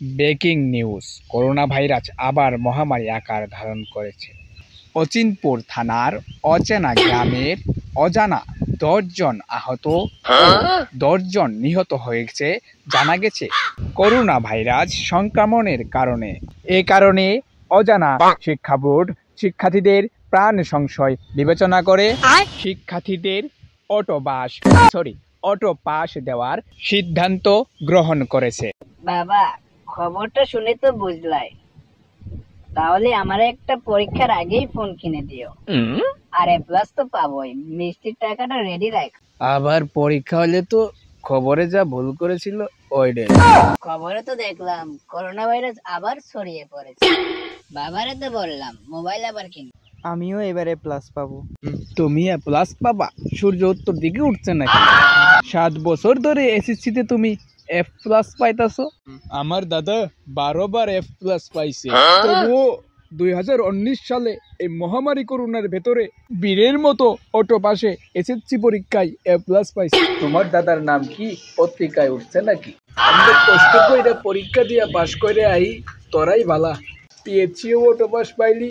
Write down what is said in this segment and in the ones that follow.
Breaking news, corona virus আবার মহামারী আকার ধারণ করেছে। অচিনপুর থানার অচেনা গ্রামের অজানা ১০ জন আহত ও ১০ জন নিহত হয়েছে জানা গেছে করোনা ভাইরাস সংক্রমণের কারণে। এ কারণে অজানা শিক্ষা বোর্ড শিক্ষার্থীদের প্রাণ সংশয় বিবেচনা করে শিক্ষার্থীদের অটো পাস দেওয়ার সিদ্ধান্ত গ্রহণ করেছে। বাবা, খবরটা শুনে তো বুঝলাই, তাহলে আমার একটা পরীক্ষার আগেই ফোন কিনে দিও। আর এ প্লাস তো পাবোই, মিষ্টির টাকাটা রেডি রাখ। আবার পরীক্ষা হলে তো খবরে যা ভুল করেছিল ওইটাই। খবরে তো দেখলাম করোনা ভাইরাস আবার ছড়িয়ে পড়েছে। বাবারে তো বললাম মোবাইল আবার কিনে। আমিও এবারে প্লাস পাবো। তুমি প্লাস পাবা? সূর্য উত্তর দিকে উঠছে নাকি? 7 বছর ধরে এসএসসিতে তুমি এফ প্লাস পাইতাছো। আমার দাদা 12 বার এফ প্লাস পাইছে, তবুও 2019 সালে এই মহামারী করোনার ভেতরে বীরের মতো অটো পাশে এসএসসি পরীক্ষায় এ প্লাস পাইছে। তোমার দাদার নাম কি পত্রিকায় উঠছে নাকি? আমরা কষ্ট করে পরীক্ষা দিয়া পাস করে আই, তোরাই ভালা। পিএসসিও অটো পাস পাইলি,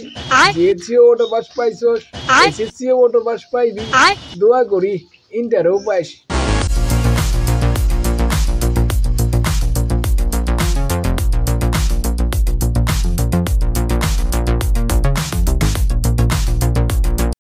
জিএসসিও অটো পাস পাইছস, এসএসসিও অটো পাস পাইবি। দোয়া করি ইন্টারও পাইস।